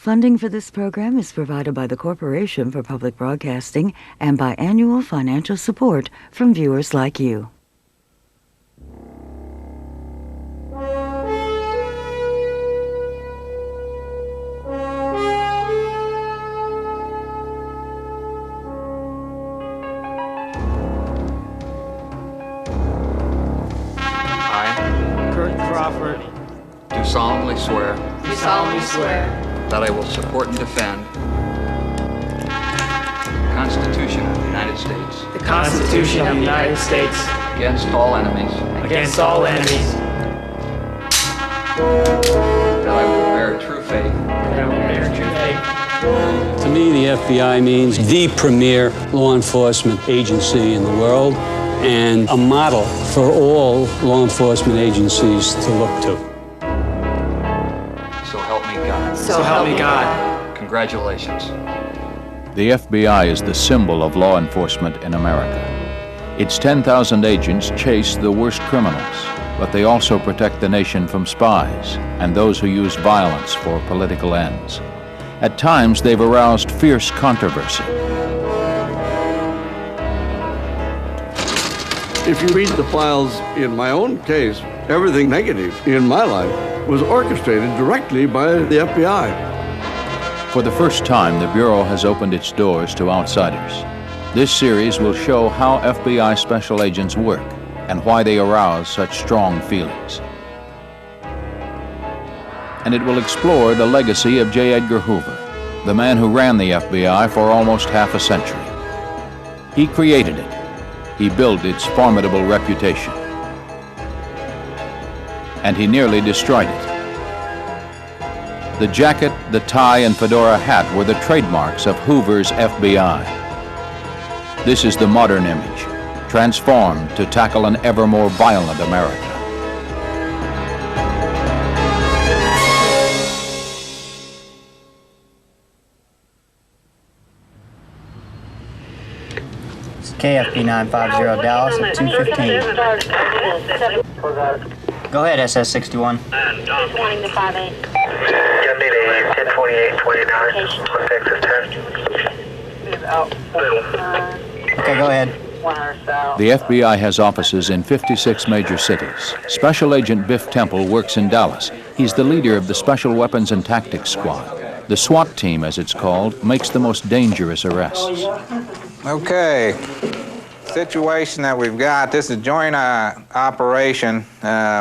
Funding for this program is provided by the Corporation for Public Broadcasting and by annual financial support from viewers like you. Do solemnly swear that I will support and defend the Constitution of the United States against all enemies, that I will bear true faith To me, the FBI means the premier law enforcement agency in the world and a model for all law enforcement agencies to look to. So help me God. So help me God. Congratulations. The FBI is the symbol of law enforcement in America. Its 10,000 agents chase the worst criminals, but they also protect the nation from spies and those who use violence for political ends. At times, they've aroused fierce controversy. If you read the files in my own case, everything negative in my life was orchestrated directly by the FBI. For the first time, the Bureau has opened its doors to outsiders. This series will show how FBI special agents work and why they arouse such strong feelings. And it will explore the legacy of J. Edgar Hoover, the man who ran the FBI for almost half a century. He created it. He built its formidable reputation. And he nearly destroyed it. The jacket, the tie, and fedora hat were the trademarks of Hoover's FBI. This is the modern image, transformed to tackle an ever more violent America. KFB 950 Dallas at 2:15. Go ahead, SS61. Just wanting the 5-8. You'll need a 1028-29 on Texas 10. Okay, go ahead. The FBI has offices in 56 major cities. Special Agent Biff Temple works in Dallas. He's the leader of the Special Weapons and Tactics Squad. The SWAT team, as it's called, makes the most dangerous arrests. Okay, situation that we've got, this is a joint operation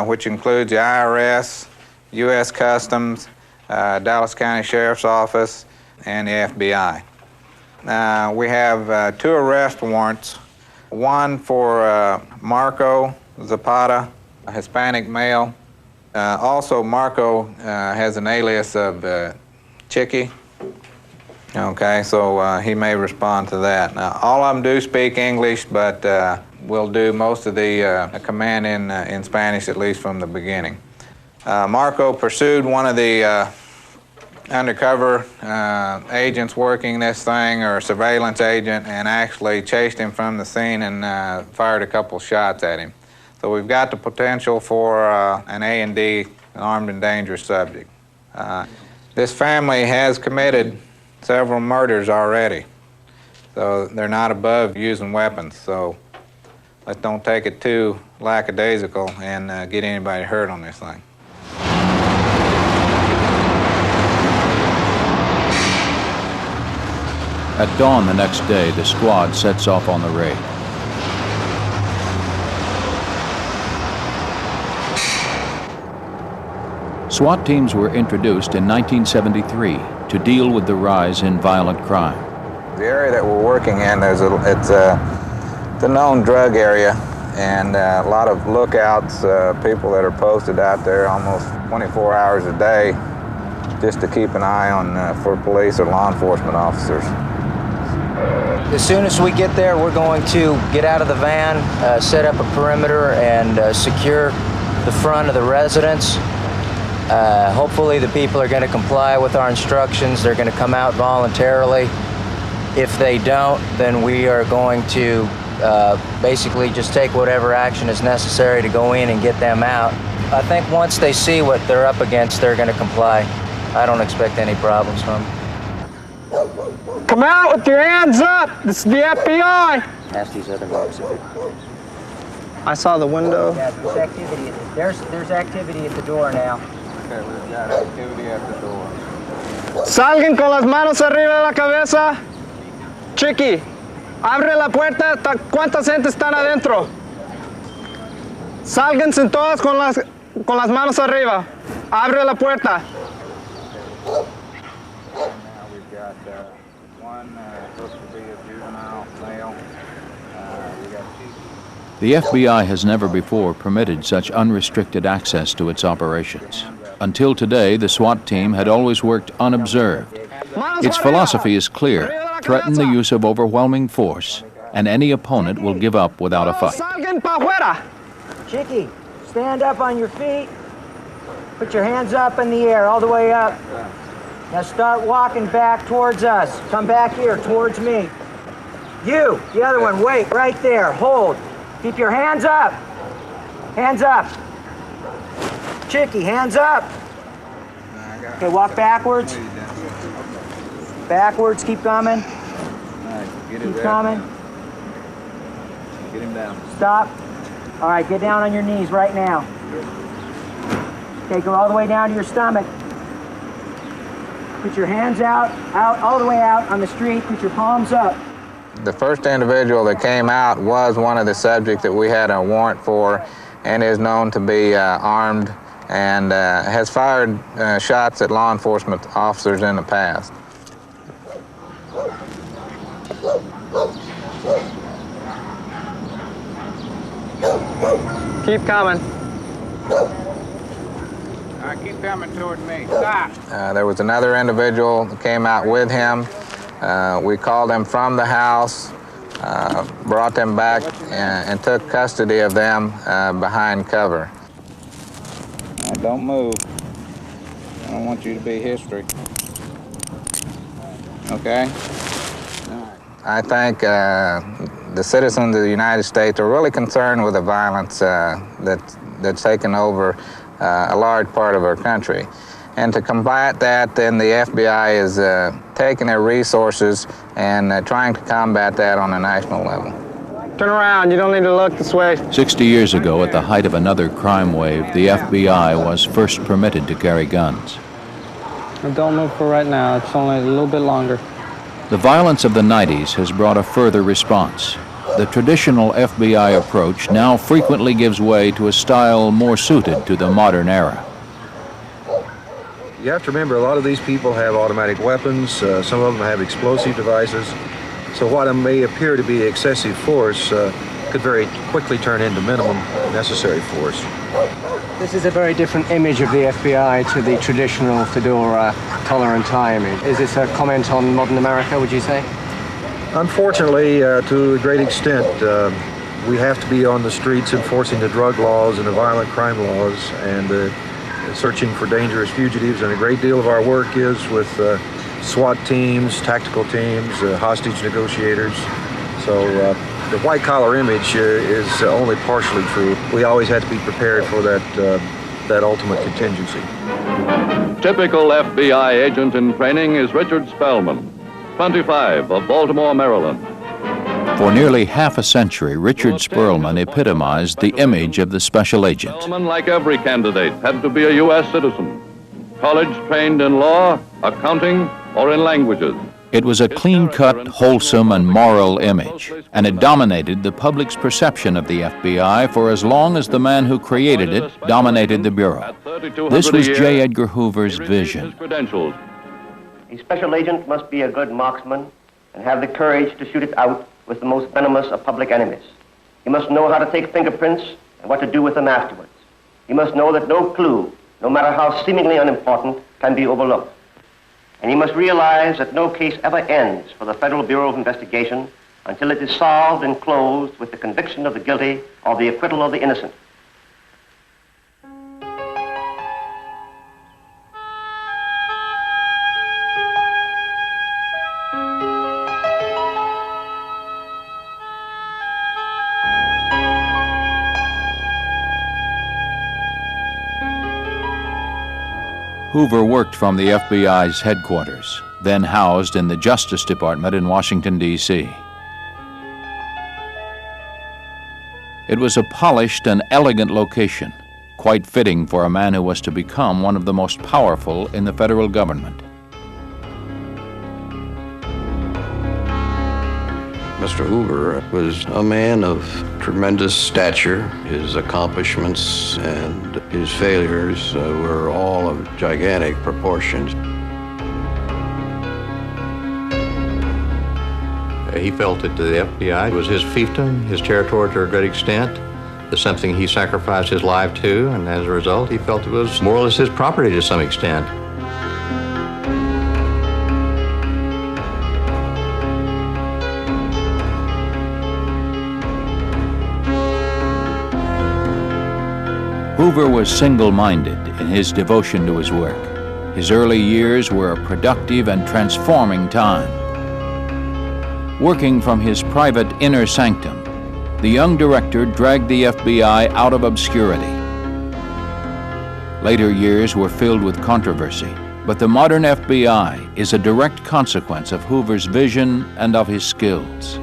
which includes the IRS, U.S. Customs, Dallas County Sheriff's Office, and the FBI. We have 2 arrest warrants, one for Marco Zapata, a Hispanic male. Also, Marco has an alias of Chicky. Okay, so he may respond to that. Now, all of them do speak English, but we'll do most of the command in Spanish, at least from the beginning. Marco pursued one of the undercover agents working this thing, or surveillance agent, and actually chased him from the scene and fired a couple shots at him. So we've got the potential for an A&D, an armed and dangerous subject. This family has committed several murders already, so they're not above using weapons. So let's don't take it too lackadaisical and get anybody hurt on this thing. At dawn the next day, the squad sets off on the raid. SWAT teams were introduced in 1973 to deal with the rise in violent crime. The area that we're working in, it's a known drug area, and a lot of lookouts, people that are posted out there almost 24 hours a day just to keep an eye on for police or law enforcement officers. As soon as we get there, we're going to get out of the van, set up a perimeter, and secure the front of the residence. Hopefully the people are going to comply with our instructions. They're going to come out voluntarily. If they don't, then we are going to basically just take whatever action is necessary to go in and get them out. I think once they see what they're up against, they're going to comply. I don't expect any problems from them. Come out with your hands up! This is the FBI! Ask these other folks if it... I saw the window. Yeah, there's activity. There's activity at the door now. Okay, we've got activity at the door. Salgan con las manos arriba de la cabeza. Chiqui, abre la puerta. ¿Cuántas gente están adentro? Sálganse todas con las manos arriba. Abre la puerta. Now we've got one supposed to be a juvenile male. We got two. The FBI has never before permitted such unrestricted access to its operations. Until today, the SWAT team had always worked unobserved. Its philosophy is clear: threaten the use of overwhelming force, and any opponent will give up without a fight. Salgan pa afuera. Chiqui, stand up on your feet. Put your hands up in the air, all the way up. Now start walking back towards us. Come back here, towards me. You, the other one, wait, right there, hold. Keep your hands up. Hands up. Chiqui, hands up. Okay, walk backwards. Backwards, keep coming. Keep coming. Get him down. Stop. All right, get down on your knees right now. Okay, go all the way down to your stomach. Put your hands out, all the way out on the street. Put your palms up. The first individual that came out was one of the subjects that we had a warrant for, and is known to be armed and has fired shots at law enforcement officers in the past. Keep coming. Keep coming toward me. Stop. There was another individual that came out with him. We called them from the house, brought them back, and took custody of them behind cover. Don't move. I don't want you to be history. Okay? I think the citizens of the United States are really concerned with the violence that's taken over a large part of our country. And to combat that, then the FBI is taking their resources and trying to combat that on a national level. Turn around, you don't need to look this way. 60 years ago, at the height of another crime wave, the FBI was first permitted to carry guns. Don't move for right now, it's only a little bit longer. The violence of the 90s has brought a further response. The traditional FBI approach now frequently gives way to a style more suited to the modern era. You have to remember, a lot of these people have automatic weapons, some of them have explosive devices, so what may appear to be excessive force could very quickly turn into minimum necessary force. This is a very different image of the FBI to the traditional fedora collar and tie image. Is this a comment on modern America, would you say? Unfortunately, to a great extent, we have to be on the streets enforcing the drug laws and the violent crime laws and searching for dangerous fugitives, and a great deal of our work is with SWAT teams, tactical teams, hostage negotiators. So the white-collar image is only partially true. We always had to be prepared for that ultimate contingency. Typical FBI agent in training is Richard Spellman, 25, of Baltimore, Maryland. For nearly half a century, Richard Spellman epitomized the image of the special agent. Spellman, like every candidate, had to be a U.S. citizen, college trained in law, accounting, or in languages. It was a clean-cut, wholesome, and moral image, and it dominated the public's perception of the FBI for as long as the man who created it dominated the Bureau. This was J. Edgar Hoover's vision. A special agent must be a good marksman and have the courage to shoot it out with the most venomous of public enemies. He must know how to take fingerprints and what to do with them afterwards. He must know that no clue, no matter how seemingly unimportant, can be overlooked. And he must realize that no case ever ends for the Federal Bureau of Investigation until it is solved and closed with the conviction of the guilty or the acquittal of the innocent. Hoover worked from the FBI's headquarters, then housed in the Justice Department in Washington, D.C. It was a polished and elegant location, quite fitting for a man who was to become one of the most powerful in the federal government. Mr. Hoover was a man of tremendous stature. His accomplishments and his failures were all of gigantic proportions. He felt that the FBI was his fiefdom, his territory to a great extent. It's something he sacrificed his life to, and as a result, he felt it was more or less his property to some extent. Hoover was single-minded in his devotion to his work. His early years were a productive and transforming time. Working from his private inner sanctum, the young director dragged the FBI out of obscurity. Later years were filled with controversy, but the modern FBI is a direct consequence of Hoover's vision and of his skills.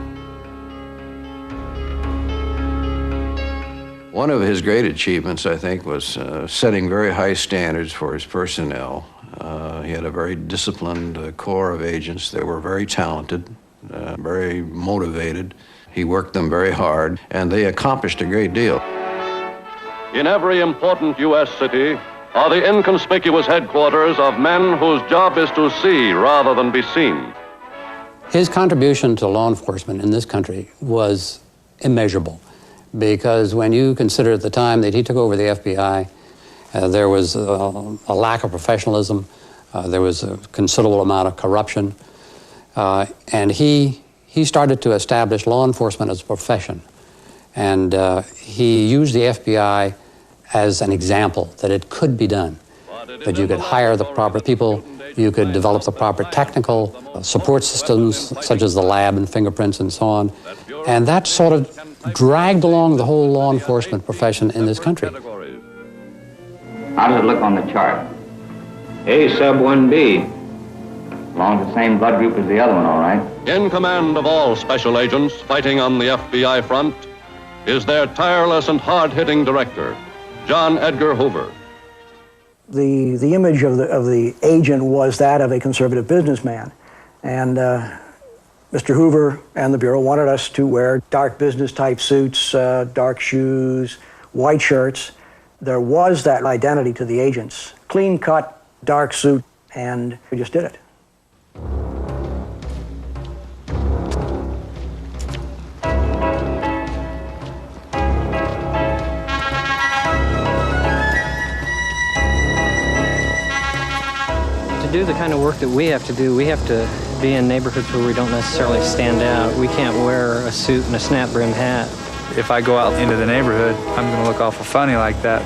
One of his great achievements, I think, was setting very high standards for his personnel. He had a very disciplined corps of agents. They were very talented, very motivated. He worked them very hard, and they accomplished a great deal. In every important U.S. city are the inconspicuous headquarters of men whose job is to see rather than be seen. His contribution to law enforcement in this country was immeasurable, because when you consider at the time that he took over the FBI, there was a lack of professionalism, there was a considerable amount of corruption, and he started to establish law enforcement as a profession. And he used the FBI as an example that it could be done, that you could hire the proper people, you could develop the proper technical support systems, such as the lab and fingerprints and so on. And that sort of dragged along the whole law enforcement profession in this country. How does it look on the chart? A sub 1B. Belongs to the same blood group as the other one, all right. In command of all special agents fighting on the FBI front is their tireless and hard-hitting director, John Edgar Hoover. The image of the agent was that of a conservative businessman. And Mr. Hoover and the Bureau wanted us to wear dark business-type suits, dark shoes, white shirts. There was that identity to the agents. Clean-cut, dark suit, and we just did it. To do the kind of work that we have to do, we have to be in neighborhoods where we don't necessarily stand out. We can't wear a suit and a snap-brim hat. If I go out into the neighborhood, I'm going to look awful funny like that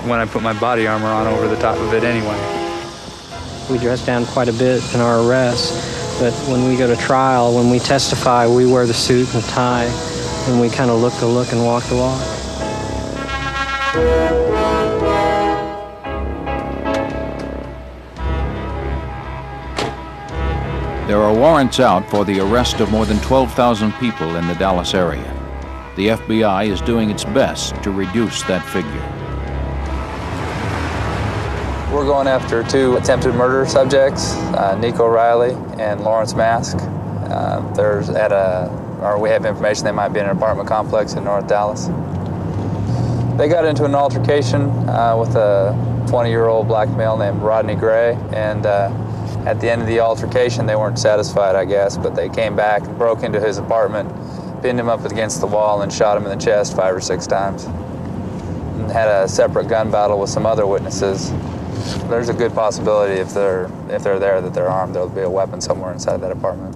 when I put my body armor on over the top of it anyway. We dress down quite a bit in our arrests, but when we go to trial, when we testify, we wear the suit and the tie, and we kind of look the look and walk the walk. There are warrants out for the arrest of more than 12,000 people in the Dallas area. The FBI is doing its best to reduce that figure. We're going after two attempted murder subjects, Nico Riley and Lawrence Mask. We have information they might be in an apartment complex in North Dallas. They got into an altercation with a 20-year-old black male named Rodney Gray, and at the end of the altercation, they weren't satisfied, I guess, but they came back and broke into his apartment, pinned him up against the wall, and shot him in the chest 5 or 6 times. And had a separate gun battle with some other witnesses. There's a good possibility if they're there that they're armed, there'll be a weapon somewhere inside that apartment.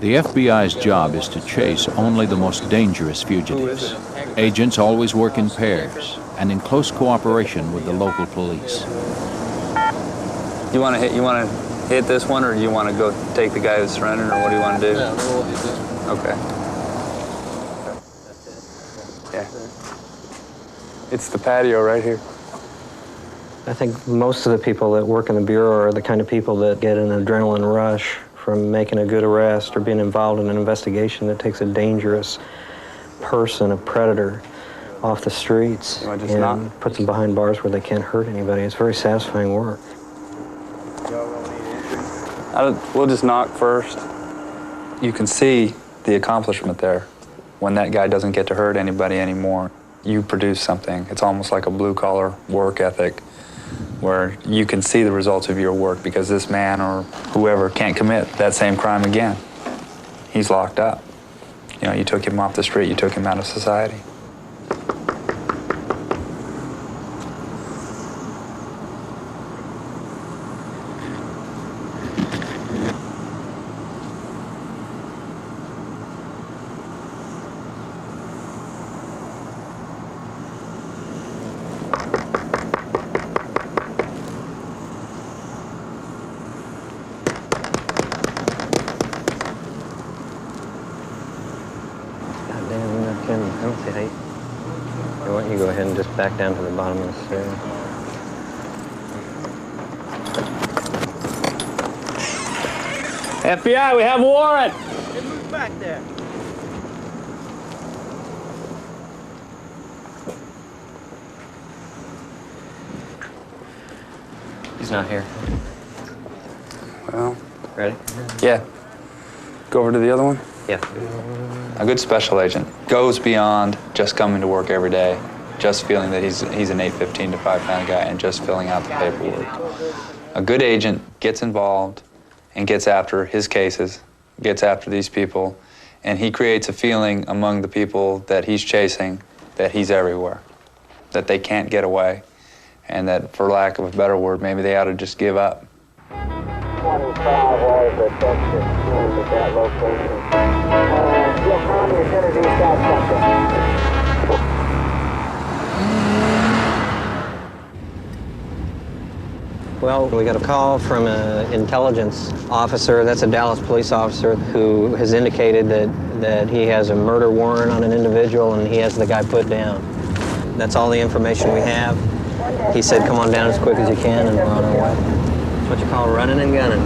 The FBI's job is to chase only the most dangerous fugitives. Agents always work in pairs and in close cooperation with the local police. You want to hit this one, or do you want to go take the guy who's surrendered, or what do you want to do? Yeah, we'll hit this one. Okay. Yeah. It's the patio right here. I think most of the people that work in the Bureau are the kind of people that get an adrenaline rush from making a good arrest or being involved in an investigation that takes a dangerous person, a predator, off the streets and puts them behind bars where they can't hurt anybody. It's very satisfying work. We'll just knock first. You can see the accomplishment there. When that guy doesn't get to hurt anybody anymore, you produce something. It's almost like a blue-collar work ethic where you can see the results of your work because this man or whoever can't commit that same crime again. He's locked up. You know, you took him off the street, you took him out of society. Why don't you go ahead and just back down to the bottom of the stairs. FBI, we have a warrant! Move back there. He's not here. Well... Ready? Yeah. Go over to the other one? Yeah. A good special agent goes beyond just coming to work every day, just feeling that he's an 8:15 to 5 kind of guy and just filling out the paperwork. A good agent gets involved and gets after his cases, gets after these people, and he creates a feeling among the people that he's chasing that he's everywhere, that they can't get away, and that, for lack of a better word, maybe they ought to just give up. 25 was detected at that location. You'll call me as soon as he's got something. Well, we got a call from an intelligence officer, that's a Dallas police officer, who has indicated that he has a murder warrant on an individual and he has the guy put down. That's all the information we have. He said, come on down as quick as you can, and we're on our way. That's what you call running and gunning.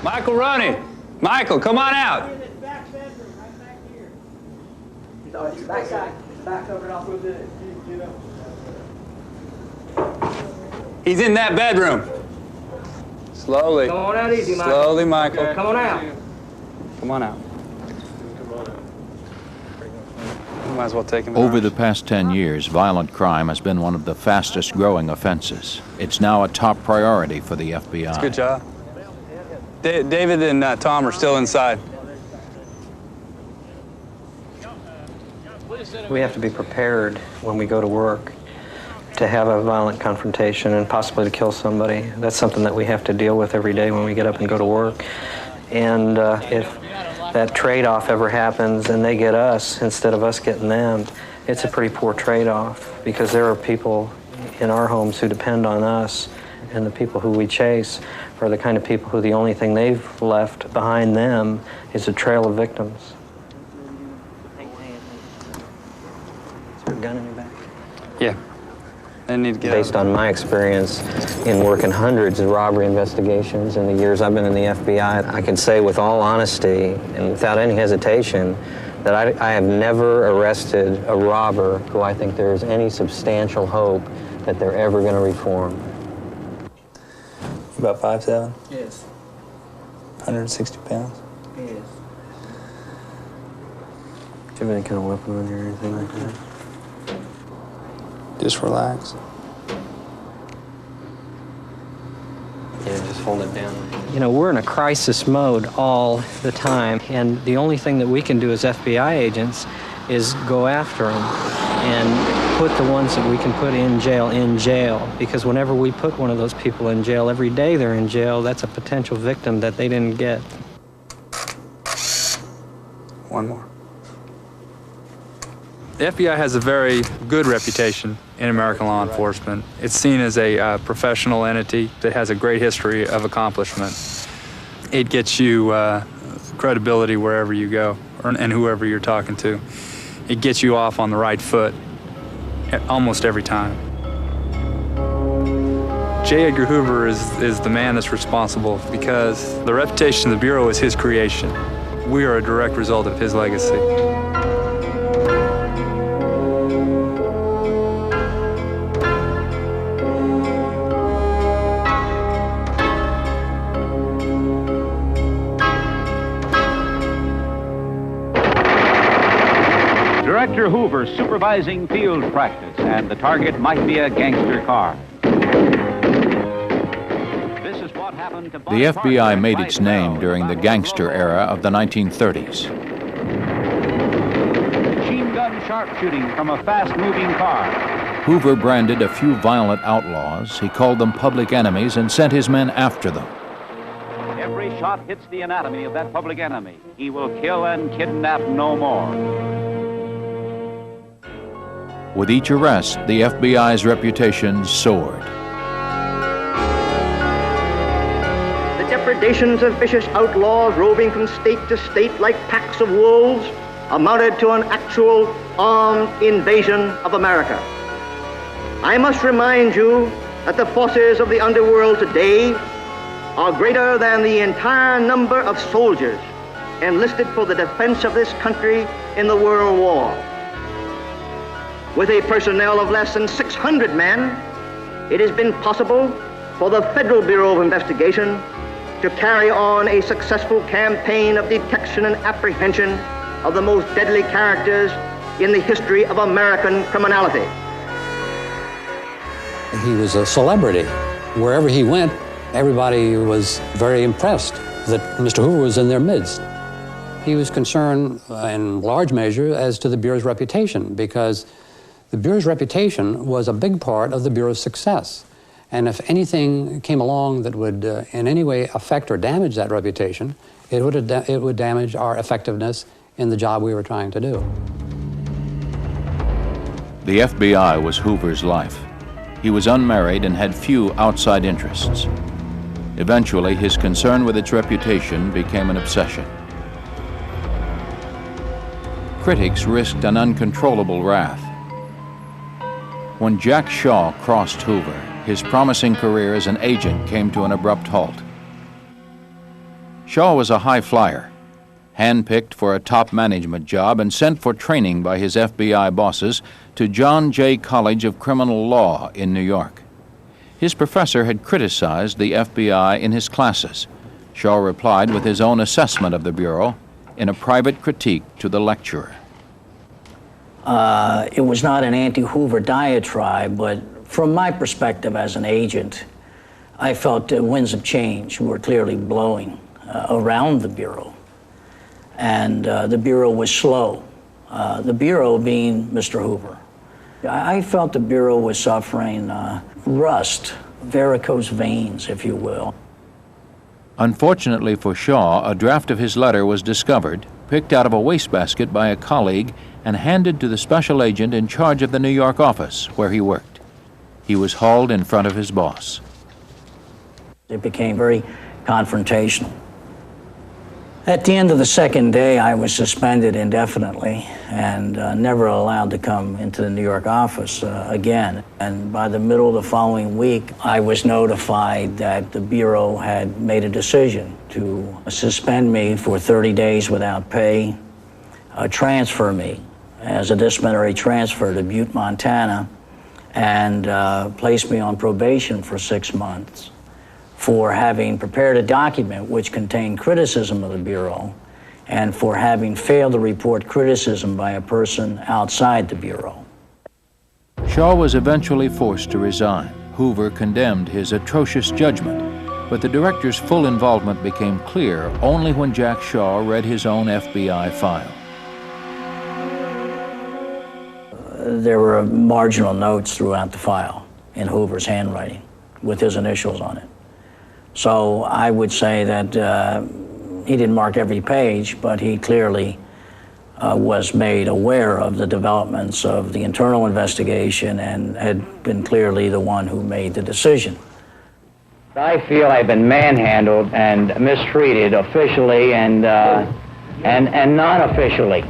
Michael Roney! Michael, come on out! He's in that bedroom. Slowly. Come on out easy, Michael. Slowly, Michael. Okay. Come on out. Come on out. You might as well take him. Over the past 10 years, violent crime has been one of the fastest growing offenses. It's now a top priority for the FBI. That's a good job. David and Tom are still inside. We have to be prepared when we go to work to have a violent confrontation and possibly to kill somebody. That's something that we have to deal with every day when we get up and go to work. And if that trade-off ever happens and they get us instead of us getting them, it's a pretty poor trade-off because there are people in our homes who depend on us, and the people who we chase are the kind of people who the only thing they've left behind them is a trail of victims. Is there a gun in your back? Yeah. They need to get Based on my experience in working hundreds of robbery investigations in the years I've been in the FBI, I can say with all honesty and without any hesitation that I have never arrested a robber who I think there's any substantial hope that they're ever going to reform. About 5'7"? Yes. 160 pounds? Yes. Do you have any kind of weapon on you or anything like that? Just relax. Yeah, just hold it down. You know, we're in a crisis mode all the time, and the only thing that we can do as FBI agents is go after them and put the ones that we can put in jail, because whenever we put one of those people in jail, every day they're in jail, that's a potential victim that they didn't get. One more. The FBI has a very good reputation in American law enforcement. It's seen as a professional entity that has a great history of accomplishment. It gets you credibility wherever you go and whoever you're talking to. It gets you off on the right foot almost every time. J. Edgar Hoover is the man that's responsible because the reputation of the Bureau is his creation. We are a direct result of his legacy. Director Hoover supervising field practice, and the target might be a gangster car. This is what happened to The FBI made its name during the gangster era of the 1930s. Machine gun sharpshooting from a fast-moving car. Hoover branded a few violent outlaws, he called them public enemies, and sent his men after them. Every shot hits the anatomy of that public enemy. He will kill and kidnap no more. With each arrest, the FBI's reputation soared. The depredations of vicious outlaws roving from state to state like packs of wolves amounted to an actual armed invasion of America. I must remind you that the forces of the underworld today are greater than the entire number of soldiers enlisted for the defense of this country in the World War. With a personnel of less than 600 men, it has been possible for the Federal Bureau of Investigation to carry on a successful campaign of detection and apprehension of the most deadly characters in the history of American criminality. He was a celebrity. Wherever he went, everybody was very impressed that Mr. Hoover was in their midst. He was concerned in large measure as to the Bureau's reputation, because the Bureau's reputation was a big part of the Bureau's success. And if anything came along that would in any way affect or damage that reputation, it would damage our effectiveness in the job we were trying to do. The FBI was Hoover's life. He was unmarried and had few outside interests. Eventually, his concern with its reputation became an obsession. Critics risked an uncontrollable wrath. When Jack Shaw crossed Hoover, his promising career as an agent came to an abrupt halt. Shaw was a high flyer, handpicked for a top management job and sent for training by his FBI bosses to John Jay College of Criminal Law in New York. His professor had criticized the FBI in his classes. Shaw replied with his own assessment of the Bureau in a private critique to the lecturer. It was not an anti-Hoover diatribe, but from my perspective as an agent, I felt winds of change were clearly blowing around the Bureau. And the Bureau was slow, the Bureau being Mr. Hoover. I felt the Bureau was suffering rust, varicose veins, if you will. Unfortunately for Shaw, a draft of his letter was discovered, picked out of a wastebasket by a colleague, and handed to the special agent in charge of the New York office where he worked. He was hauled in front of his boss. It became very confrontational. At the end of the second day, I was suspended indefinitely and never allowed to come into the New York office again. And by the middle of the following week, I was notified that the Bureau had made a decision to suspend me for 30 days without pay, transfer me as a disciplinary transfer to Butte, Montana, and place me on probation for 6 months for having prepared a document which contained criticism of the Bureau and for having failed to report criticism by a person outside the Bureau. Shaw was eventually forced to resign. Hoover condemned his atrocious judgment, but the director's full involvement became clear only when Jack Shaw read his own FBI file. There were marginal notes throughout the file in Hoover's handwriting with his initials on it. So I would say that he didn't mark every page, but he clearly was made aware of the developments of the internal investigation and had been clearly the one who made the decision. I feel I've been manhandled and mistreated officially and non-officially.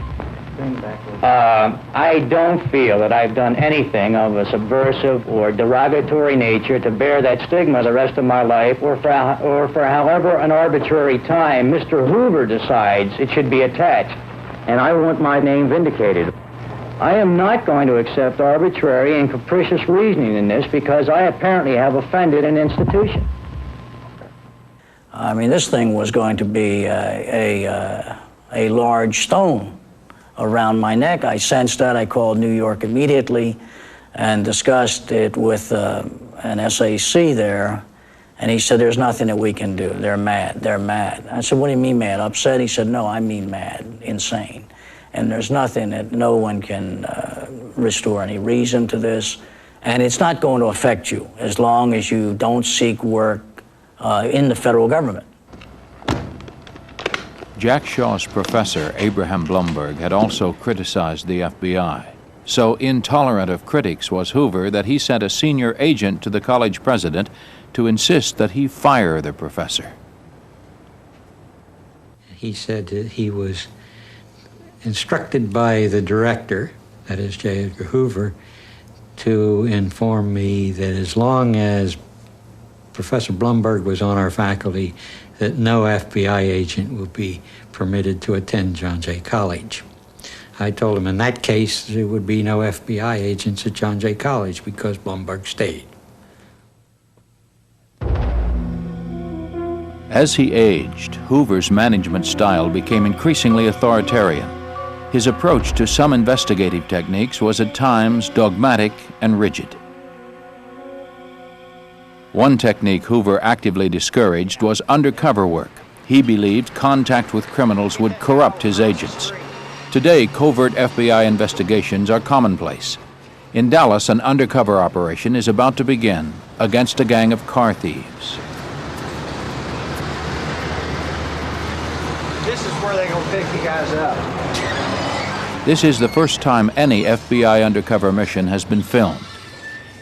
I don't feel that I've done anything of a subversive or derogatory nature to bear that stigma the rest of my life, or for however an arbitrary time Mr. Hoover decides it should be attached, and I want my name vindicated. I am not going to accept arbitrary and capricious reasoning in this because I apparently have offended an institution. I mean, this thing was going to be a large stone around my neck. I sensed that. I called New York immediately and discussed it with an SAC there, and he said, there's nothing that we can do. They're mad. They're mad. I said, what do you mean mad? Upset? He said, no, I mean mad, insane. And there's nothing that no one can restore any reason to this, and it's not going to affect you as long as you don't seek work in the federal government. Jack Shaw's professor, Abraham Blumberg, had also criticized the FBI. So intolerant of critics was Hoover that he sent a senior agent to the college president to insist that he fire the professor. He said that he was instructed by the director, that is J. Edgar Hoover, to inform me that as long as Professor Blumberg was on our faculty, that no FBI agent would be permitted to attend John Jay College. I told him in that case there would be no FBI agents at John Jay College because Blumberg stayed. As he aged, Hoover's management style became increasingly authoritarian. His approach to some investigative techniques was at times dogmatic and rigid. One technique Hoover actively discouraged was undercover work. He believed contact with criminals would corrupt his agents. Today, covert FBI investigations are commonplace. In Dallas, an undercover operation is about to begin against a gang of car thieves. This is where they're going to pick you guys up. This is the first time any FBI undercover mission has been filmed.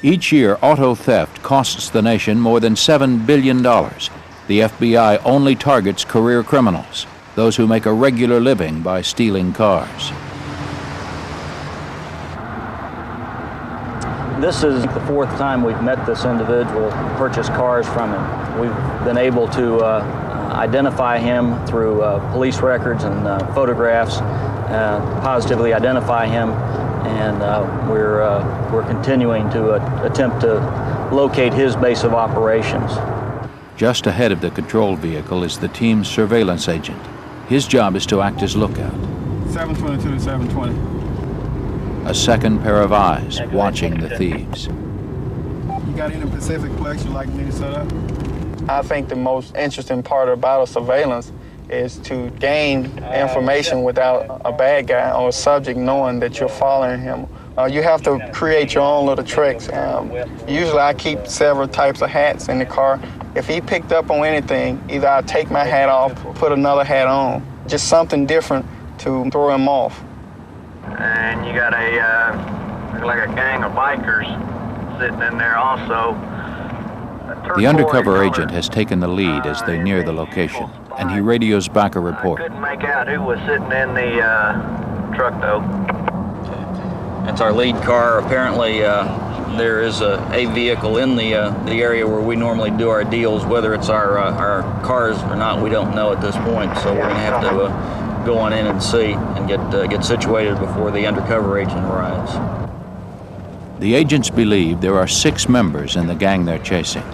Each year, auto theft costs the nation more than $7 billion. The FBI only targets career criminals, those who make a regular living by stealing cars. This is the fourth time we've met this individual, purchased cars from him. We've been able to identify him through police records and photographs, positively identify him, and we're continuing to attempt to locate his base of operations. Just ahead of the control vehicle is the team's surveillance agent. His job is to act as lookout. 722 to 720. A second pair of eyes watching the thieves. You got any Pacific Plex you'd like me to set up? I think the most interesting part about a surveillance is to gain information without a bad guy or a subject knowing that you're following him. You have to create your own little tricks. Usually I keep several types of hats in the car. If he picked up on anything, either I take my hat off, put another hat on, just something different to throw him off. And you got like a gang of bikers sitting in there also. The undercover agent has taken the lead as they near the location, and he radios back a report. Couldn't make out who was sitting in the truck though. That's our lead car. Apparently, there is a vehicle in the area where we normally do our deals. Whether it's our cars or not, we don't know at this point. So we're going to have to go on in and see and get situated before the undercover agent arrives. The agents believe there are 6 members in the gang they're chasing.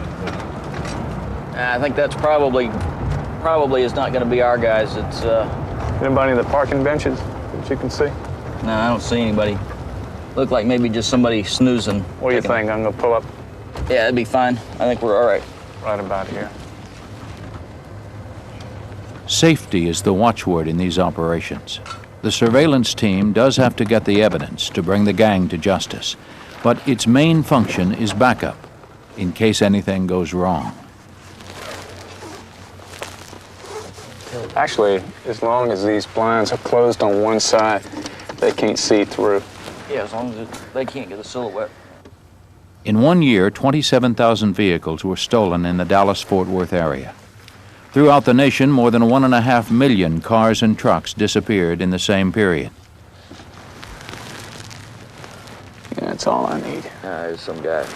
I think that's probably is not going to be our guys. It's anybody in the parking benches that you can see? No, I don't see anybody. Look like maybe just somebody snoozing. What do you think? I'm gonna pull up. Yeah, that'd be fine. I think we're all right. Right about here. Safety is the watchword in these operations. The surveillance team does have to get the evidence to bring the gang to justice, but its main function is backup, in case anything goes wrong. Actually, as long as these blinds are closed on one side, they can't see through. Yeah, as long as they can't get a silhouette. In 1 year, 27,000 vehicles were stolen in the Dallas-Fort Worth area. Throughout the nation, more than 1.5 million cars and trucks disappeared in the same period. Yeah, that's all I need. There's some guy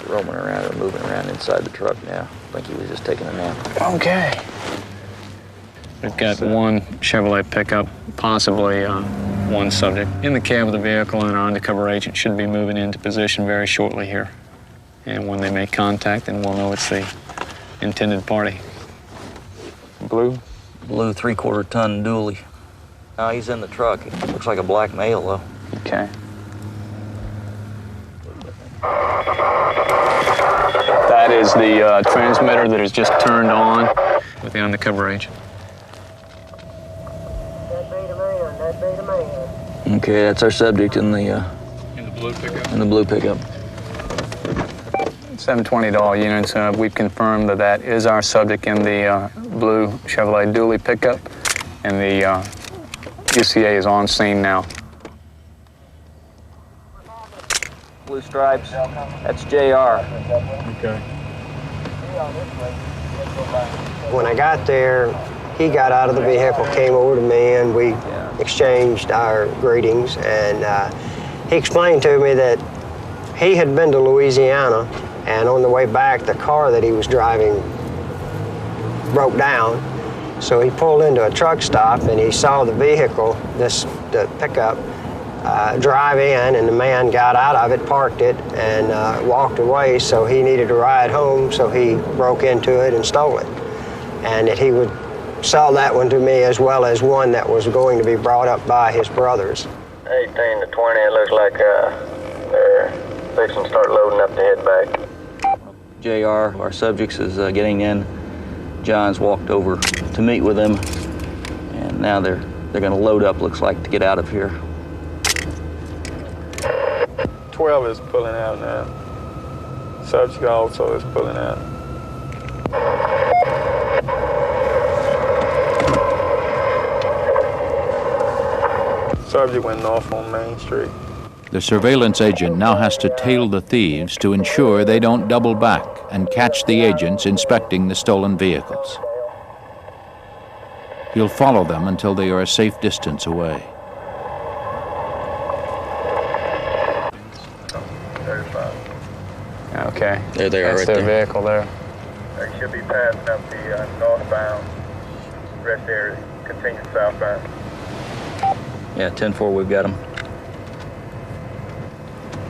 roaming around or moving around inside the truck now. I think he was just taking a nap. Okay. We've got one Chevrolet pickup, possibly one subject in the cab of the vehicle, and our undercover agent should be moving into position very shortly here. And when they make contact, then we'll know it's the intended party. Blue? Blue 3/4 ton dually. No, he's in the truck. It looks like a black male, though. Okay. That is the transmitter that is just turned on with the undercover agent. Okay, that's our subject in the blue pickup. In the blue pickup. 720 to all units. We've confirmed that that is our subject in the blue Chevrolet dually pickup, and the UCA is on scene now. Blue stripes. That's JR. Okay. When I got there, he got out of the vehicle, came over to me, and we exchanged our greetings. And he explained to me that he had been to Louisiana, and on the way back, the car that he was driving broke down. So he pulled into a truck stop, and he saw the vehicle, the pickup, drive in, and the man got out of it, parked it, and walked away. So he needed a ride home, so he broke into it and stole it. And that he would sell that one to me as well as one that was going to be brought up by his brothers. 18 to 20, it looks like they're fixing to start loading up to head back. JR, our subjects, is getting in. John's walked over to meet with him, and now they're going to load up, looks like, to get out of here. 12 is pulling out now. Subject also is pulling out. Subject went north on Main Street. The surveillance agent now has to tail the thieves to ensure they don't double back and catch the agents inspecting the stolen vehicles. He'll follow them until they are a safe distance away. 35. Okay. There they are, that's right their there. vehicle there. They should be passing up the northbound rest area, continue southbound. Yeah, 10-4, we've got him.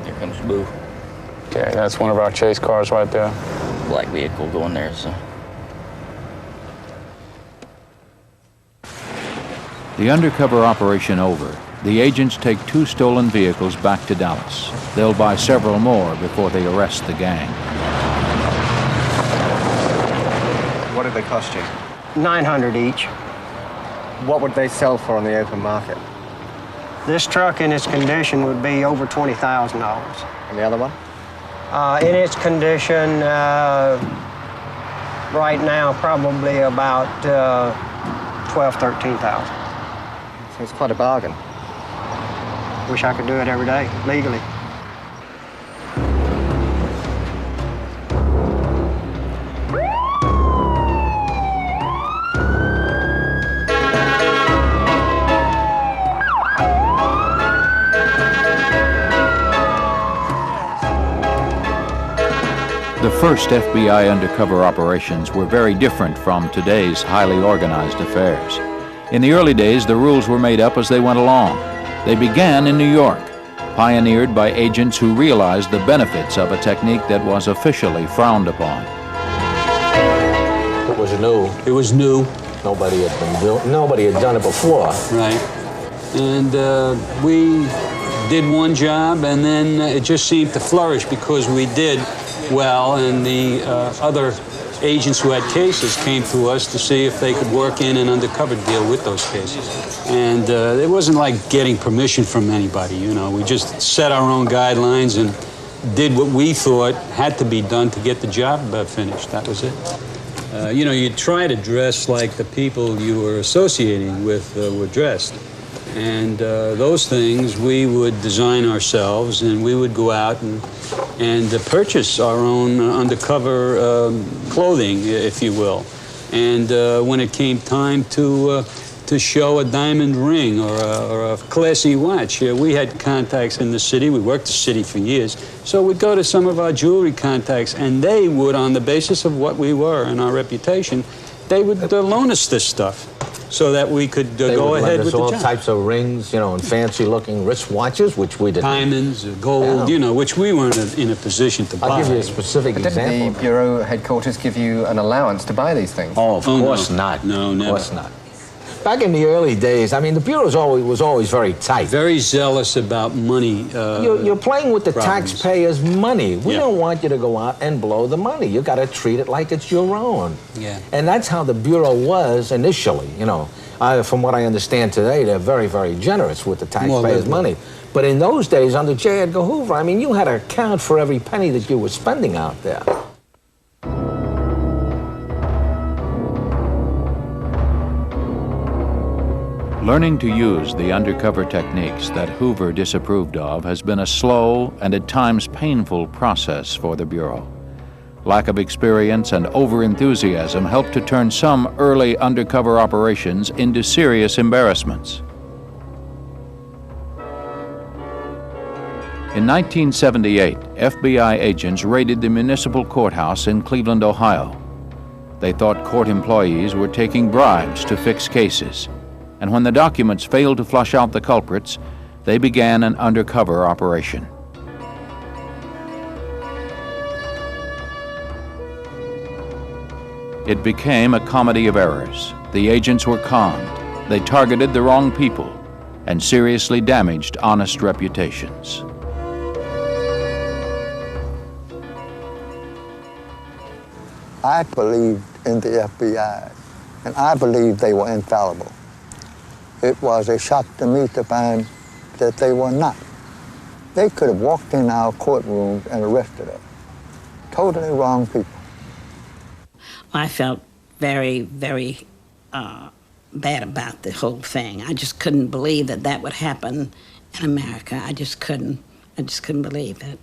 Here comes Boo. Okay, that's one of our chase cars right there. Black vehicle going there, so. The undercover operation over, the agents take 2 stolen vehicles back to Dallas. They'll buy several more before they arrest the gang. What did they cost you? $900 each. What would they sell for on the open market? This truck in its condition would be over $20,000. And the other one? In its condition, right now, probably about $12,000, $13,000. So it's quite a bargain. Wish I could do it every day, legally. The first FBI undercover operations were very different from today's highly organized affairs. In the early days, the rules were made up as they went along. They began in New York, pioneered by agents who realized the benefits of a technique that was officially frowned upon. It was new. It was new. Nobody had done it before. Right. And we did one job, and then it just seemed to flourish because we did well, and the other agents who had cases came to us to see if they could work in an undercover deal with those cases. And it wasn't like getting permission from anybody, you know. We just set our own guidelines and did what we thought had to be done to get the job finished. That was it. You know, you try to dress like the people you were associating with were dressed. And those things we would design ourselves, and we would go out and and purchase our own undercover clothing, if you will. And when it came time to show a diamond ring or a classy watch, we had contacts in the city. We worked the city for years. So we'd go to some of our jewelry contacts, and they would, on the basis of what we were and our reputation, they would loan us this stuff so that we could go ahead with the job. All types of rings, you know, and fancy-looking wristwatches, which we didn't. Diamonds, gold, you know, which we weren't in a position to buy. I'll give you a specific example. Didn't the Bureau headquarters give you an allowance to buy these things? Oh, of course not. No, never. Of course not. Back in the early days, I mean, the Bureau was always very tight. Very zealous about money. You're playing with the problems. taxpayers' money. We don't want you to go out and blow the money. You got to treat it like it's your own. Yeah. And that's how the Bureau was initially, you know. From what I understand today, they're very, very generous with the taxpayers' money. But in those days, under J. Edgar Hoover, I mean, you had to account for every penny that you were spending out there. Learning to use the undercover techniques that Hoover disapproved of has been a slow and at times painful process for the Bureau. Lack of experience and over-enthusiasm helped to turn some early undercover operations into serious embarrassments. In 1978, FBI agents raided the municipal courthouse in Cleveland, Ohio. They thought court employees were taking bribes to fix cases, and when the documents failed to flush out the culprits, they began an undercover operation. It became a comedy of errors. The agents were conned, they targeted the wrong people, and seriously damaged honest reputations. I believed in the FBI, and I believed they were infallible. It was a shock to me to find that they were not. They could have walked in our courtrooms and arrested us. Totally wrong people. I felt very, very bad about the whole thing. I just couldn't believe that that would happen in America. I just couldn't believe it.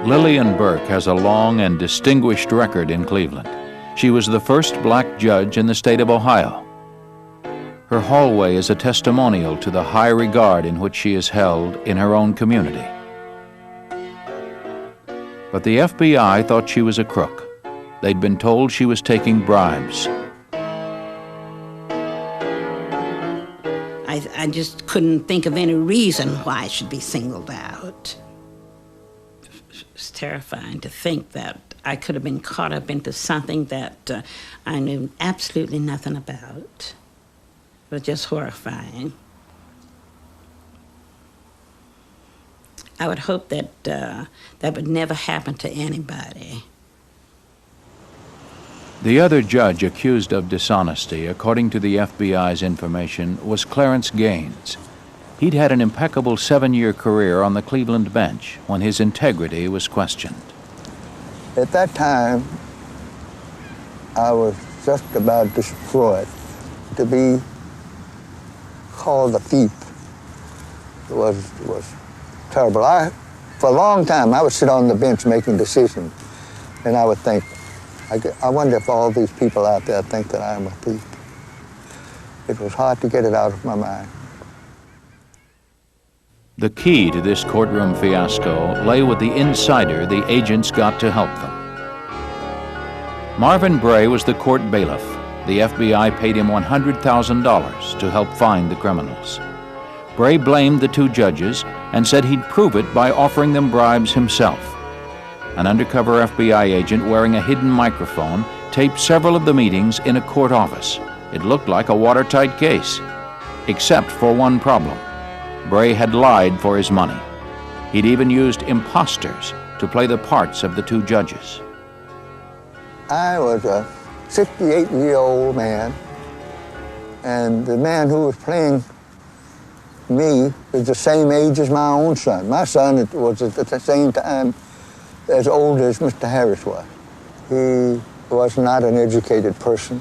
Lillian Burke has a long and distinguished record in Cleveland. She was the first black judge in the state of Ohio. Her hallway is a testimonial to the high regard in which she is held in her own community. But the FBI thought she was a crook. They'd been told she was taking bribes. I just couldn't think of any reason why I should be singled out. It was terrifying to think that I could have been caught up into something that I knew absolutely nothing about. It was just horrifying. I would hope that that would never happen to anybody. The other judge accused of dishonesty, according to the FBI's information, was Clarence Gaines. He'd had an impeccable 7-year career on the Cleveland bench when his integrity was questioned. At that time, I was just about destroyed. To be called a thief was terrible. For a long time, I would sit on the bench making decisions, and I would think, I wonder if all these people out there think that I'm a thief. It was hard to get it out of my mind. The key to this courtroom fiasco lay with the insider the agents got to help them. Marvin Bray was the court bailiff. The FBI paid him $100,000 to help find the criminals. Bray blamed the two judges and said he'd prove it by offering them bribes himself. An undercover FBI agent wearing a hidden microphone taped several of the meetings in a court office. It looked like a watertight case, except for one problem. Bray had lied for his money. He'd even used imposters to play the parts of the two judges. I was a 68-year-old man, and the man who was playing me was the same age as my own son. My son was at the same time as old as Mr. Harris was. He was not an educated person.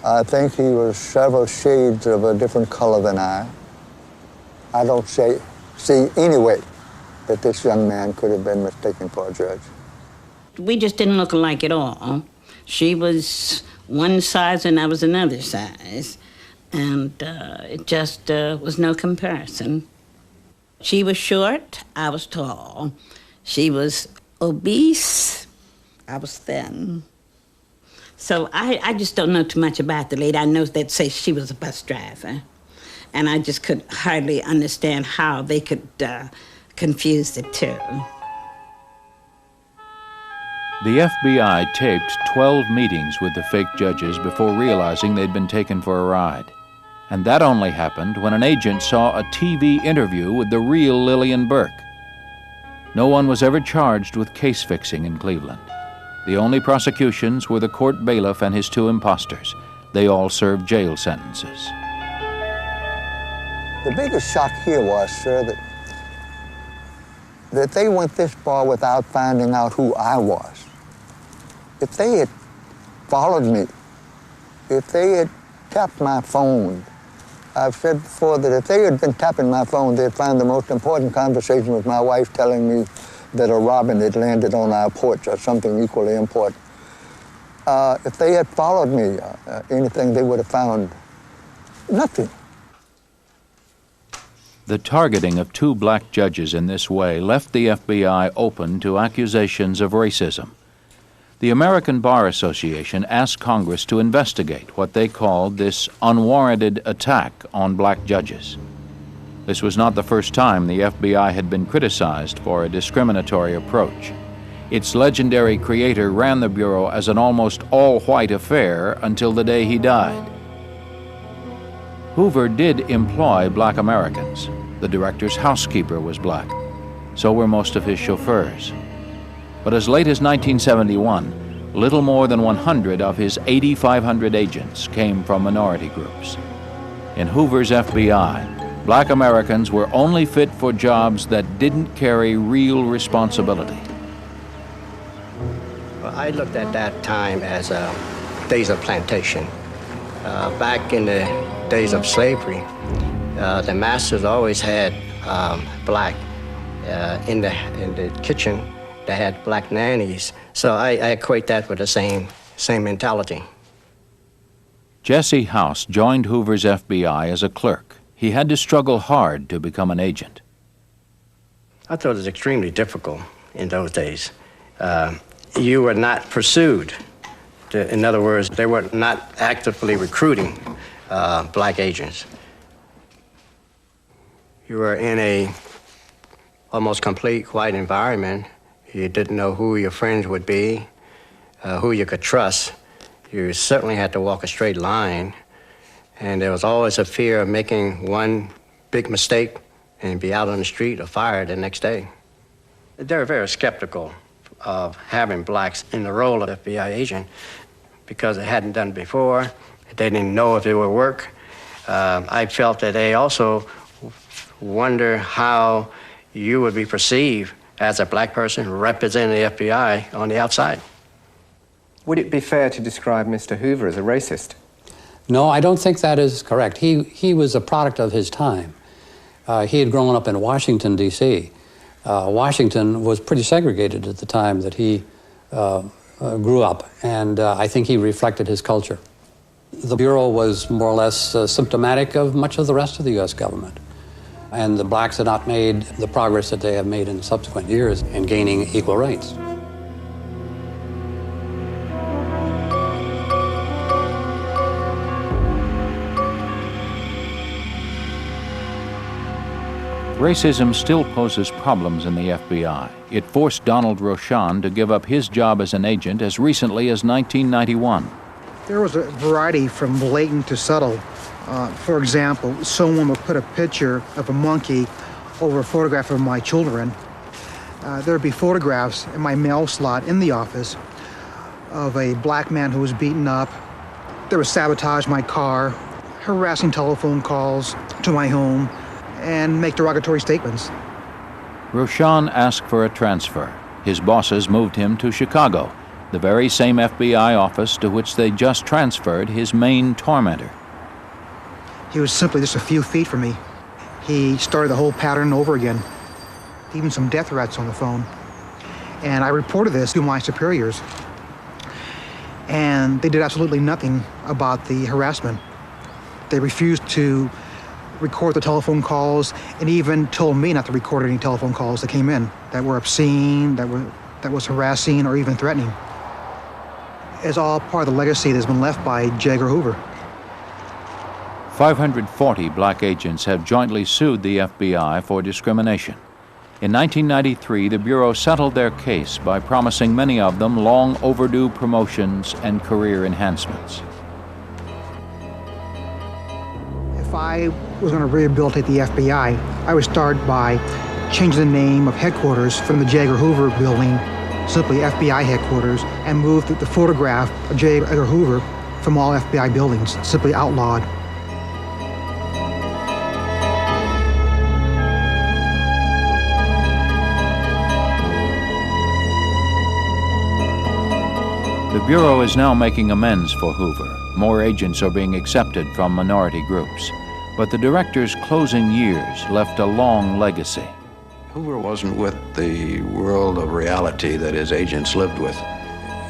I think he was several shades of a different color than I. I don't see any way that this young man could have been mistaken for a judge. We just didn't look alike at all. She was one size and I was another size. And it just was no comparison. She was short, I was tall. She was obese, I was thin. So I just don't know too much about the lady. I know they'd say she was a bus driver. And I just could hardly understand how they could confuse the two. The FBI taped 12 meetings with the fake judges before realizing they'd been taken for a ride. And that only happened when an agent saw a TV interview with the real Lillian Burke. No one was ever charged with case fixing in Cleveland. The only prosecutions were the court bailiff and his 2 imposters. They all served jail sentences. The biggest shock here was, sir, that they went this far without finding out who I was. If they had followed me, if they had tapped my phone, I've said before that if they had been tapping my phone, they'd find the most important conversation with my wife telling me that a robin had landed on our porch or something equally important. If they had followed me, anything, they would have found nothing. The targeting of 2 black judges in this way left the FBI open to accusations of racism. The American Bar Association asked Congress to investigate what they called this unwarranted attack on black judges. This was not the first time the FBI had been criticized for a discriminatory approach. Its legendary creator ran the Bureau as an almost all-white affair until the day he died. Hoover did employ black Americans. The director's housekeeper was black. So were most of his chauffeurs. But as late as 1971, little more than 100 of his 8,500 agents came from minority groups. In Hoover's FBI, black Americans were only fit for jobs that didn't carry real responsibility. Well, I looked at that time as days of plantation. Back in the days of slavery, the masters always had black in the kitchen. They had black nannies, so I equate that with the same mentality. Jesse House joined Hoover's FBI as a clerk. He had to struggle hard to become an agent. I thought it was extremely difficult in those days. You were not pursued. In other words, they were not actively recruiting black agents. You were in a almost complete white environment. You didn't know who your friends would be, who you could trust. You certainly had to walk a straight line. And there was always a fear of making one big mistake and be out on the street or fired the next day. They were very skeptical of having blacks in the role of FBI agent because they hadn't done it before. They didn't know if it would work. I felt that they also wonder how you would be perceived as a black person representing the FBI on the outside. Would it be fair to describe Mr. Hoover as a racist? No, I don't think that is correct. He was a product of his time. He had grown up in Washington, D.C. Washington was pretty segregated at the time that he grew up, and I think he reflected his culture. The Bureau was more or less symptomatic of much of the rest of the U.S. government. And the blacks had not made the progress that they have made in subsequent years in gaining equal rights. Racism still poses problems in the FBI. It forced Donald Rochon to give up his job as an agent as recently as 1991. There was a variety from blatant to subtle. For example, someone would put a picture of a monkey over a photograph of my children. There would be photographs in my mail slot in the office of a black man who was beaten up. They would sabotage my car, harassing telephone calls to my home, and make derogatory statements. Rochon asked for a transfer. His bosses moved him to Chicago, the very same FBI office to which they just transferred his main tormentor. He was simply just a few feet from me. He started the whole pattern over again, even some death threats on the phone. And I reported this to my superiors, and they did absolutely nothing about the harassment. They refused to record the telephone calls and even told me not to record any telephone calls that came in that were obscene, that was harassing or even threatening. It's all part of the legacy that's been left by J. Edgar Hoover. 540 black agents have jointly sued the FBI for discrimination. In 1993, the Bureau settled their case by promising many of them long overdue promotions and career enhancements. If I was going to rehabilitate the FBI, I would start by changing the name of headquarters from the J. Edgar Hoover building, simply FBI headquarters, and move the photograph of J. Edgar Hoover from all FBI buildings, simply outlawed. The Bureau is now making amends for Hoover. More agents are being accepted from minority groups. But the director's closing years left a long legacy. Hoover wasn't with the world of reality that his agents lived with.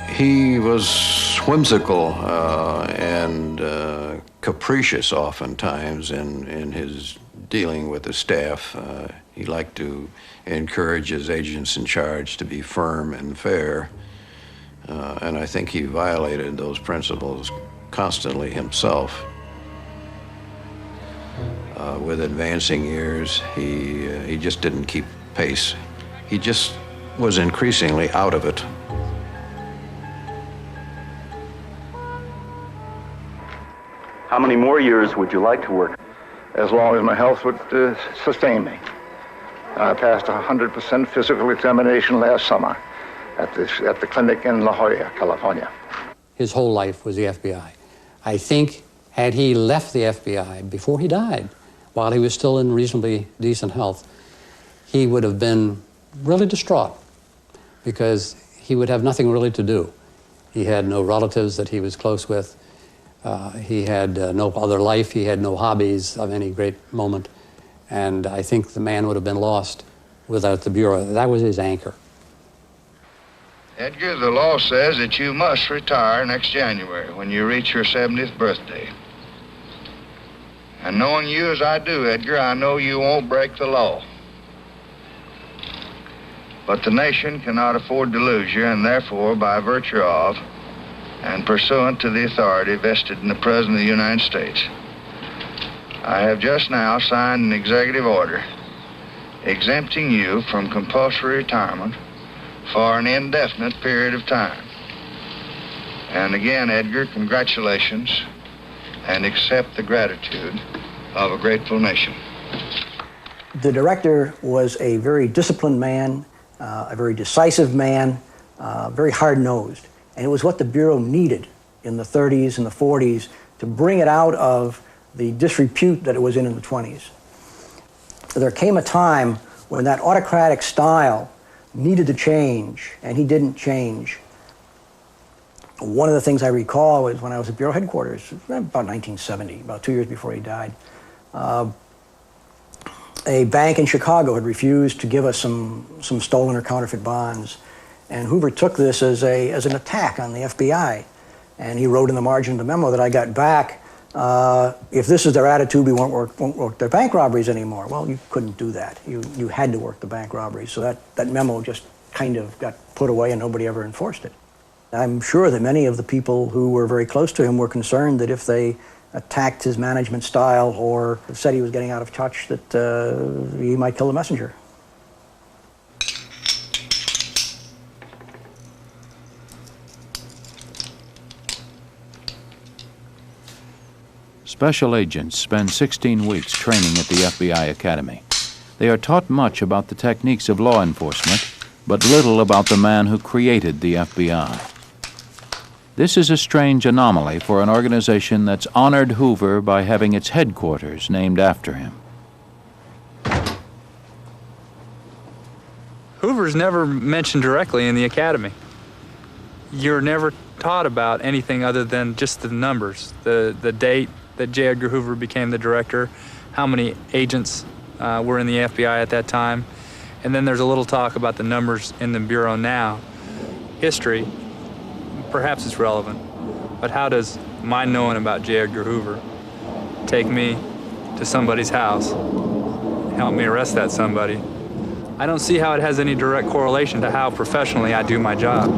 He was whimsical and capricious oftentimes in his dealing with the staff. He liked to encourage his agents in charge to be firm and fair. And I think he violated those principles constantly himself. With advancing years, he just didn't keep pace. He just was increasingly out of it. How many more years would you like to work? As long as my health would sustain me. I passed 100% physical examination last summer at the clinic in La Jolla, California. His whole life was the FBI. I think had he left the FBI before he died, while he was still in reasonably decent health, he would have been really distraught because he would have nothing really to do. He had no relatives that he was close with. He had no other life. He had no hobbies of any great moment. And I think the man would have been lost without the Bureau. That was his anchor. Edgar, the law says that you must retire next January when you reach your 70th birthday. And knowing you as I do, Edgar, I know you won't break the law. But the nation cannot afford to lose you, and therefore, by virtue of and pursuant to the authority vested in the President of the United States, I have just now signed an executive order exempting you from compulsory retirement for an indefinite period of time. And again, Edgar, congratulations, and accept the gratitude of a grateful nation. The director was a very disciplined man, a very decisive man, very hard-nosed. And it was what the Bureau needed in the 30s and the 40s to bring it out of the disrepute that it was in the 20s. There came a time when that autocratic style needed to change, and he didn't change. One of the things I recall was when I was at Bureau headquarters, about 1970, about 2 years before he died, a bank in Chicago had refused to give us some stolen or counterfeit bonds, and Hoover took this as an attack on the FBI, and he wrote in the margin of the memo that I got back, if this is their attitude, we won't work their bank robberies anymore. Well, you couldn't do that. You had to work the bank robberies, so that memo just kind of got put away and nobody ever enforced it. I'm sure that many of the people who were very close to him were concerned that if they attacked his management style or said he was getting out of touch, that he might kill the messenger. Special agents spend 16 weeks training at the FBI Academy. They are taught much about the techniques of law enforcement, but little about the man who created the FBI. This is a strange anomaly for an organization that's honored Hoover by having its headquarters named after him. Hoover's never mentioned directly in the Academy. you're never taught about anything other than just the numbers, the date that J. Edgar Hoover became the director, how many agents were in the FBI at that time, and then there's a little talk about the numbers in the Bureau now. History, perhaps it's relevant, but how does my knowing about J. Edgar Hoover take me to somebody's house, help me arrest that somebody? I don't see how it has any direct correlation to how professionally I do my job.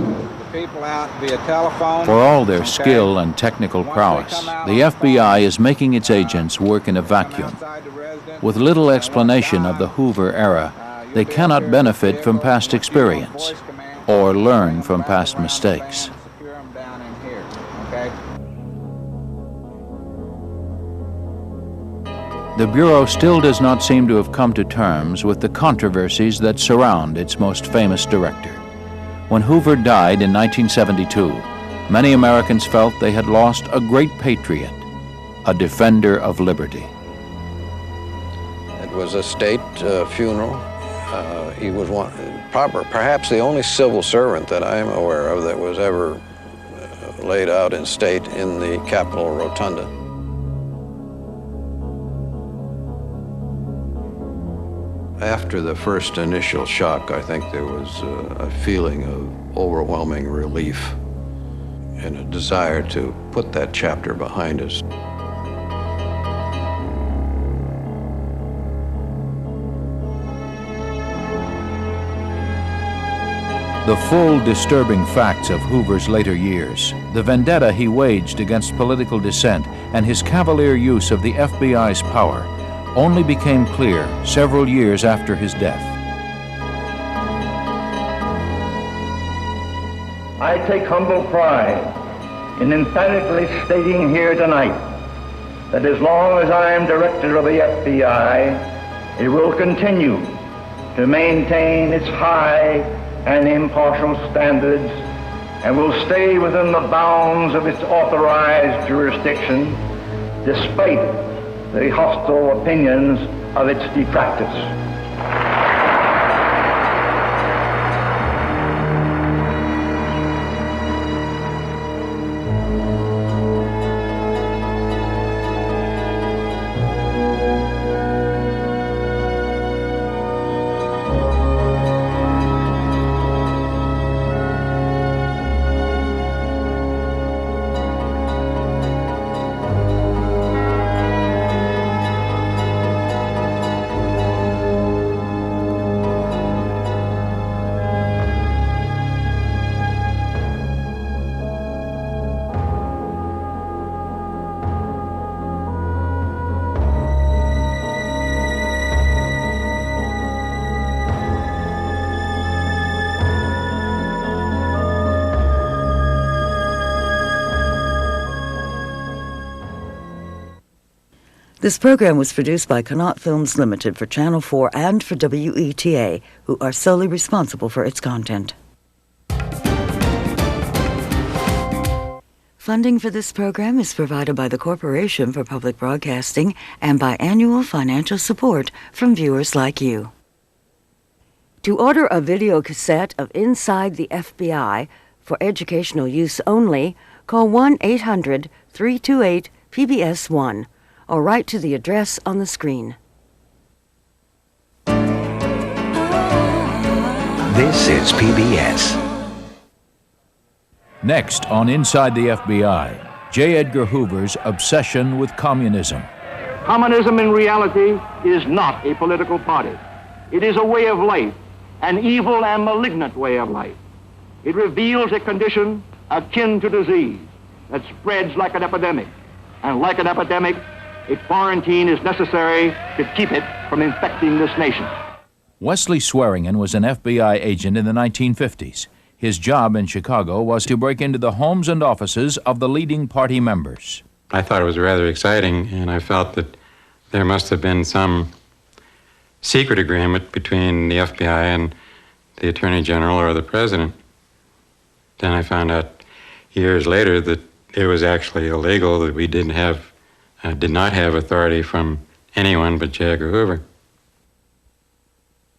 People out via telephone. For all their skill and technical prowess, the FBI is making its agents work in a vacuum. With little explanation of the Hoover era, they cannot benefit from past experience or learn from past mistakes. The Bureau still does not seem to have come to terms with the controversies that surround its most famous director. When Hoover died in 1972, many Americans felt they had lost a great patriot, a defender of liberty. It was a state funeral. He was perhaps the only civil servant that I am aware of that was ever laid out in state in the Capitol Rotunda. After the first initial shock, I think there was a feeling of overwhelming relief and a desire to put that chapter behind us. The full disturbing facts of Hoover's later years, the vendetta he waged against political dissent, and his cavalier use of the FBI's power only became clear several years after his death. I take humble pride in emphatically stating here tonight that as long as I am director of the FBI, it will continue to maintain its high and impartial standards and will stay within the bounds of its authorized jurisdiction despite the hostile opinions of its detractors. This program was produced by Connaught Films Limited for Channel 4 and for WETA, who are solely responsible for its content. Funding for this program is provided by the Corporation for Public Broadcasting and by annual financial support from viewers like you. To order a video cassette of Inside the FBI for educational use only, call 1-800-328-PBS1 or write to the address on the screen. This is PBS. Next on Inside the FBI, J. Edgar Hoover's obsession with communism. Communism in reality is not a political party. It is a way of life, an evil and malignant way of life. It reveals a condition akin to disease that spreads like an epidemic. And like an epidemic, a quarantine is necessary to keep it from infecting this nation. Wesley Swearingen was an FBI agent in the 1950s. His job in Chicago was to break into the homes and offices of the leading party members. I thought it was rather exciting, and I felt that there must have been some secret agreement between the FBI and the Attorney General or the President. Then I found out years later that it was actually illegal, that we did not have authority from anyone but J. Edgar Hoover.